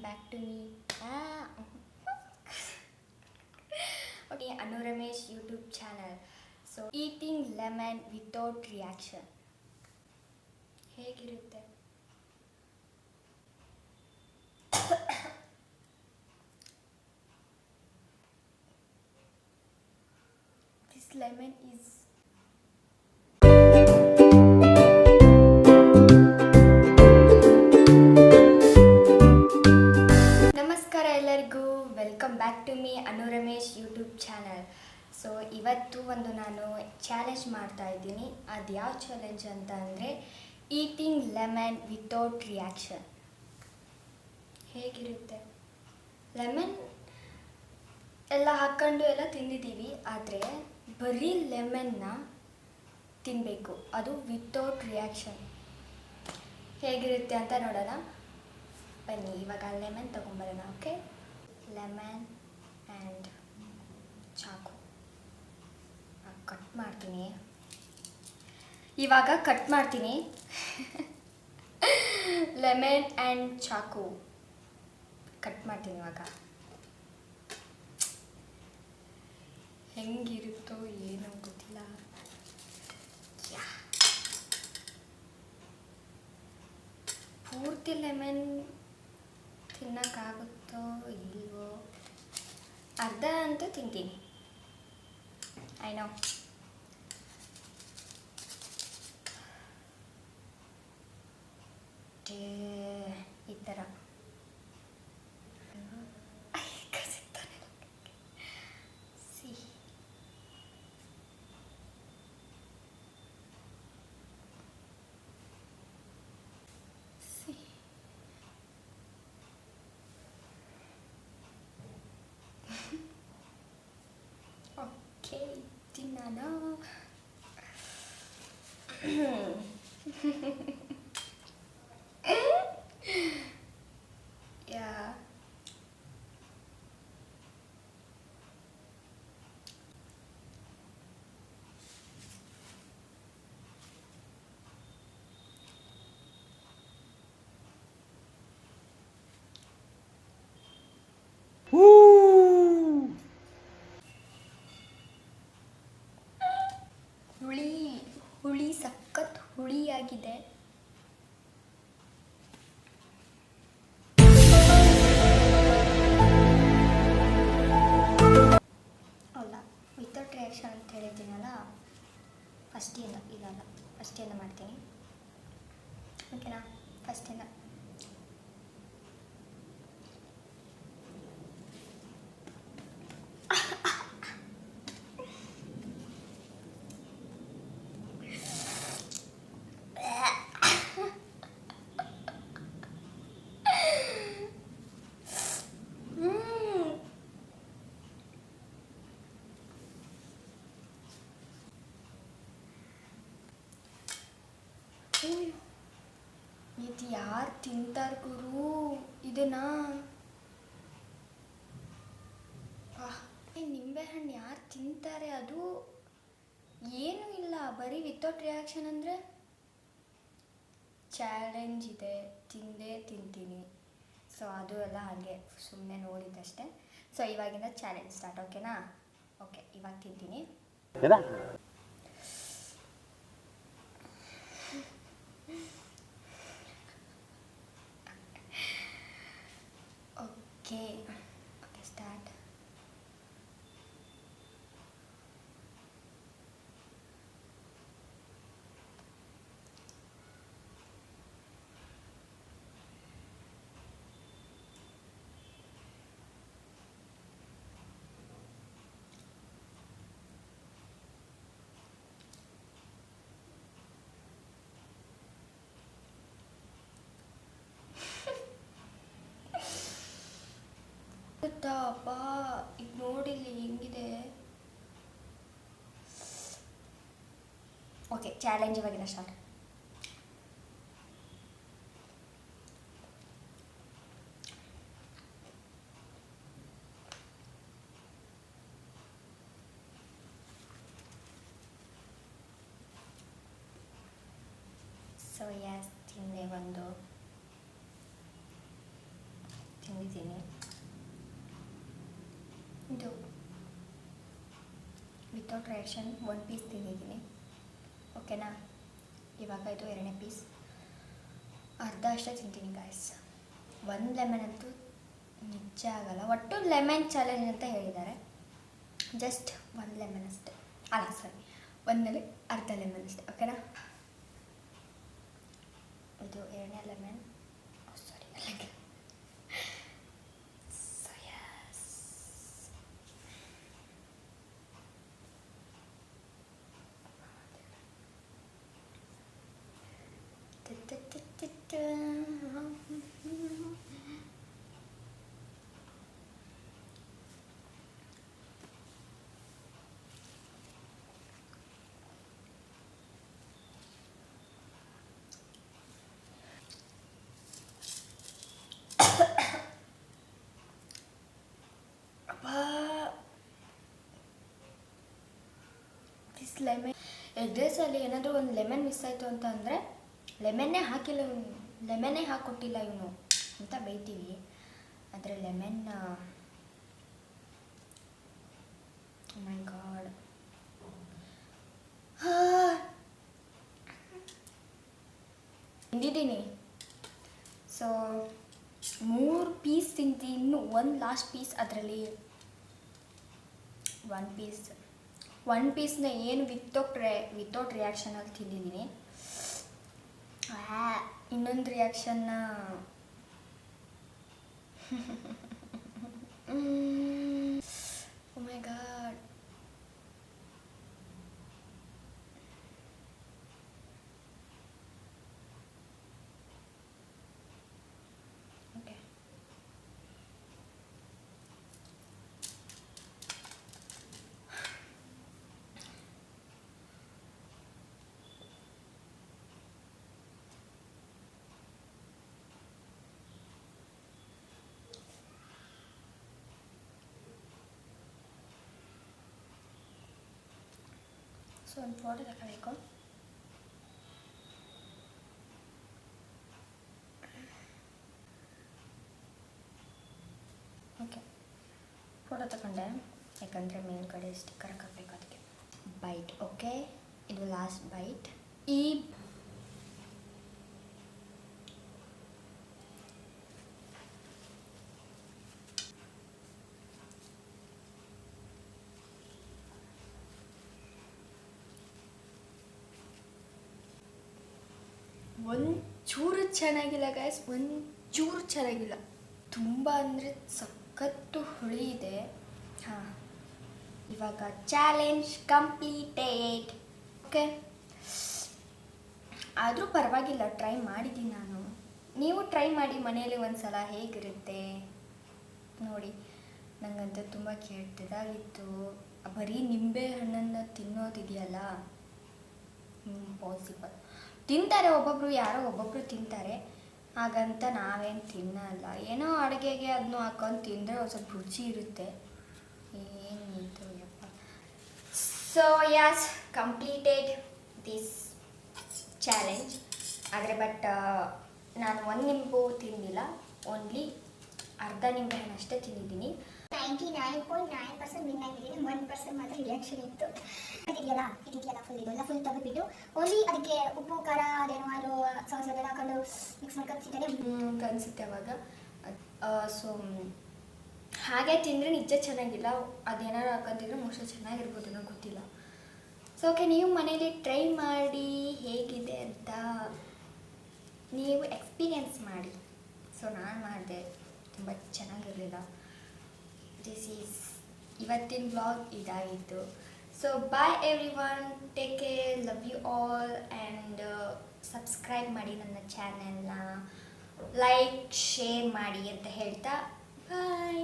back to me. Okay, Anu Ramesh YouTube channel. So, eating lemon without reaction. ಹೇಗಿರುತ್ತೆ? This lemon is ನಮಸ್ಕಾರ ಎಲ್ಲರಿಗೂ, welcome back to me Anu Ramesh YouTube channel. So ಇವತ್ತು ನಾನು challenge ಮಾಡ್ತಾ ಇದ್ದೀನಿ. ಅದು ಯಾವ ಚಾಲೆಂಜ್ ಅಂತ ಅಂದರೆ ಈಟಿಂಗ್ ಲೆಮನ್ ವಿತೌಟ್ ರಿಯಾಕ್ಷನ್. ಹೇಗಿರುತ್ತೆ? ಲೆಮನ್ ಎಲ್ಲ ಹಾಕ್ಕೊಂಡು ಎಲ್ಲ ತಿಂದಿದ್ದೀವಿ, ಆದರೆ ಬರೀ ಲೆಮನ್ನ ತಿನ್ನಬೇಕು, ಅದು ವಿತೌಟ್ ರಿಯಾಕ್ಷನ್. ಹೇಗಿರುತ್ತೆ ಅಂತ ನೋಡೋಣ ಬನ್ನಿ. ಇವಾಗ ಲೆಮನ್ ತೊಗೊಂಬರೋಣ. ಓಕೆ, ಲೆಮನ್ ಆ್ಯಂಡ್ ಚಾಕು ಕಟ್ ಮಾಡ್ತೀನಿ. ಇವಾಗ ಕಟ್ ಮಾಡ್ತೀನಿ. ಲೆಮನ್ ಆ್ಯಂಡ್ ಚಾಕು ಕಟ್ ಮಾಡ್ತೀನಿ. ಇವಾಗ ಹೆಂಗಿರುತ್ತೋ ಏನೋ ಗೊತ್ತಿಲ್ಲ. ಪೂರ್ತಿ ಲೆಮನ್ ತಿನ್ನೋಕ್ಕಾಗುತ್ತೋ ಇಲ್ವೋ, ಅರ್ಧ ಅಂತೂ ತಿಂತೀನಿ. I know. ಈ ಥರ ಓಕೆ, ತಿನ್ನೋಣ. ಯಾ ಹುಳಿ ಸಖತ್ ಹುಳಿಯಾಗಿದೆ. ಅಲ್ಲ, ವಿತೌಟ್ ರಿಯಾಕ್ಷನ್ ಅಂತ ಹೇಳಿದ್ದೀನಲ್ಲ, ಫಸ್ಟಿಂದ ಮಾಡ್ತೀನಿ. ಓಕೆನಾ? ಫಸ್ಟಿಂದ ಇದು ಯಾರು ತಿಂತಾರೆ ಗುರು ಇದನ್ನ? ನಿಂಬೆಹಣ್ಣು ಯಾರು ತಿಂತಾರೆ? ಅದು ಏನೂ ಇಲ್ಲ, ಬರೀ ವಿತೌಟ್ ರಿಯಾಕ್ಷನ್. ಅಂದರೆ ಚಾಲೆಂಜ್ ಇದೆ, ತಿಂದೇ ತಿಂತೀನಿ. ಸೊ ಅದು ಎಲ್ಲ ಹಾಗೆ ಸುಮ್ಮನೆ ನೋಡಿದ್ದಷ್ಟೇ. ಸೊ ಇವಾಗಿಂದ ಚಾಲೆಂಜ್ ಸ್ಟಾರ್ಟ್. ಓಕೆನಾ? ಓಕೆ, ಇವಾಗ ತಿಂತೀನಿ. Okay, start. ಅಪ್ಪ, ಈಗ ನೋಡಿಲ್ಲಿ ಹೆಂಗಿದೆ. ಓಕೆ, ಚಾಲೆಂಜ್ ಇವಾಗಿನ ಸ್ಟಾರ್ಟ್. ಸೊ ತಿಂದೆ ಒಂದು, ತಿಂದಿದ್ದೀನಿ. ತಿಂತಿದ್ದೀನಿ. ಇದು ವಿತೌಟ್ ರೇಷನ್ 1 ಪೀಸ್ ತಿಂದಿದ್ದೀನಿ. ಓಕೆನಾ, ಇವಾಗ ಇದು 2ನೇ ಪೀಸ್. ಅರ್ಧ ಅಷ್ಟೇ ತಿಂತೀನಿ ಗಾಯ್ಸ್. 1 ಲೆಮನ್ ಅಂತೂ ನಿಜ ಆಗಲ್ಲ. ಒಟ್ಟು ಲೆಮನ್ ಚಾಲೆಂಜ್ ಅಂತ ಹೇಳಿದ್ದಾರೆ. ಜಸ್ಟ್ 1 ಲೆಮನ್ ಅಷ್ಟೇ. ಅಲ್ಲ ಸರಿ, 1ನಲ್ಲಿ ಅರ್ಧ ಲೆಮನ್ ಅಷ್ಟೇ. ಓಕೆನಾ, ಇದು 2ನೇ lemon. Sorry, so yes, this lemon. Egg ರೈಸಲ್ಲಿ ಏನಾದರೂ ಒಂದು ಲೆಮನ್ ಮಿಸ್ ಆಯಿತು ಅಂತ ಅಂದರೆ, ಲೆಮನ್ನೇ ಹಾಕಿಲ್ಲ ಇವನು, ಲೆಮನ್ನೇ ಹಾಕ್ಕೊಟ್ಟಿಲ್ಲ ಇವನು ಅಂತ ಬೈತೀವಿ. ಆದರೆ ಲೆಮನ್, ಮೈ ಗಾಡ್, ತಿಂದಿದ್ದೀನಿ. ಸೊ 3 ಪೀಸ್ ತಿಂತೀನಿ, ಇನ್ನು 1 ಲಾಸ್ಟ್ ಪೀಸ್. ಅದರಲ್ಲಿ 1 ಪೀಸ್ನ ಏನು ವಿತೌಟ್ ರಿಯಾಕ್ಷನಲ್ಲಿ ತಿಂದಿದ್ದೀನಿ. ಇನ್ನೊಂದು ರಿಯಾಕ್ಷನ್ನ ಓ ಮೈ ಗಾಡ್. ಓಕೆ, ಸೊ ಒಂದು ಫೋಟೋ ತಗೋಬೇಕು. ಓಕೆ, ಫೋಟೋ ತಗೊಂಡೆ, ಯಾಕಂದರೆ ಮೇಲ್ಗಡೆ ಸ್ಟಿಕ್ಕರ್ ಹಾಕಬೇಕು, ಅದಕ್ಕೆ. ಬೈಟ್. ಓಕೆ, ಇದು ಲಾಸ್ಟ್ ಬೈಟ್. ಈ ಒಂಚೂರು ಚೆನ್ನಾಗಿಲ್ಲ ಗಾಯ್ಸ್, ಒಂಚೂರು ಚೆನ್ನಾಗಿಲ್ಲ. ತುಂಬ ಅಂದರೆ ಸಖತ್ತು ಹುಳಿ ಇದೆ. ಹಾಂ, ಇವಾಗ ಚಾಲೆಂಜ್ ಕಂಪ್ಲೀಟೆಡ್. ಓಕೆ, ಆದರೂ ಪರವಾಗಿಲ್ಲ, ಟ್ರೈ ಮಾಡಿದ್ದೀನಿ ನಾನು. ನೀವು ಟ್ರೈ ಮಾಡಿ ಮನೆಯಲ್ಲಿ ಒಂದು ಸಲ, ಹೇಗಿರುತ್ತೆ ನೋಡಿ. ನನಗಂತೂ ತುಂಬ ಕೆಟ್ಟದಾಗಿತ್ತು. ಬರೀ ನಿಂಬೆ ಹಣ್ಣನ್ನು ತಿನ್ನೋದಿದೆಯಲ್ಲ, ಪಾಸಿಬಲ್. ತಿಂತಾರೆ ಒಬ್ಬೊಬ್ಬರು, ಯಾರೋ ಒಬ್ಬೊಬ್ಬರು ತಿಂತಾರೆ, ಹಾಗಂತ ನಾವೇನು ತಿನ್ನಲ್ಲ. ಏನೋ ಅಡುಗೆಗೆ ಅದನ್ನು ಹಾಕೊಂಡು ತಿಂದರೆ ಒಂದು ಸ್ವಲ್ಪ ರುಚಿ ಇರುತ್ತೆ. ಏನಿತ್ತು ಯಪ್ಪ. So yes, completed this challenge. ಆದರೆ ಬಟ್ ನಾನು 1 ನಿಂಬು ತಿಂದಿಲ್ಲ, ಓನ್ಲಿ ಅರ್ಧ ನಿಂಬೆಹಣ್ಣು ಅಷ್ಟೇ ತಿಂದಿದ್ದೀನಿ. 99.9% ವಿನ್ ಆಗಿದ್ದೀನಿ. 1% ಮಾತ್ರ ರಿಯಾಕ್ಷನ್ ಇತ್ತು. ಇದೆಯಲ್ಲ ಫುಲ್, ಇದೆಲ್ಲ ಫುಲ್ ತೆಗೆದುಬಿಟ್ಟು ಓನ್ಲಿ ಅದಕ್ಕೆ ಉಪ್ಪು ಖಾರ ಅದೇನೋ ಅದು ಸಾಸ್ ಅದೆಲ್ಲ ಹಾಕೊಂಡು ಮಿಕ್ಸ್ ಮಾಡ್ಕೊಂಡು ತಿಂತಾರೆ ಅಂತ ಅನಿಸುತ್ತೆ ಅವಾಗ. ಸೊ ಹಾಗೆ ತಿಂದರೆ ನಿಜ ಚೆನ್ನಾಗಿಲ್ಲ. ಅದೇನಾದ್ರು ಹಾಕೊಂತಿದ್ರೆ ಮೋಸ್ಟ್ಲಿ ಚೆನ್ನಾಗಿರ್ಬೋದು, ನನಗೆ ಗೊತ್ತಿಲ್ಲ. ಸೊ ಓಕೆ, ನೀವು ಮನೇಲಿ ಟ್ರೈ ಮಾಡಿ ಹೇಗಿದೆ ಅಂತ ನೀವು ಎಕ್ಸ್ಪೀರಿಯನ್ಸ್ ಮಾಡಿ. ಸೊ ನಾನು ಮಾಡಿದೆ, ತುಂಬ ಚೆನ್ನಾಗಿರಲಿಲ್ಲ. ದಿಸ್ ಈಸ್ ಇವತ್ತಿನ ಬ್ಲಾಗ್ ಇದಾಗಿತ್ತು. So bye everyone, take care, love you all, and subscribe ಮಾಡಿ ನನ್ನ ಚಾನೆಲ್ನ, ಲೈಕ್ ಶೇರ್ ಮಾಡಿ ಅಂತ ಹೇಳ್ತಾ ಬಾಯ್.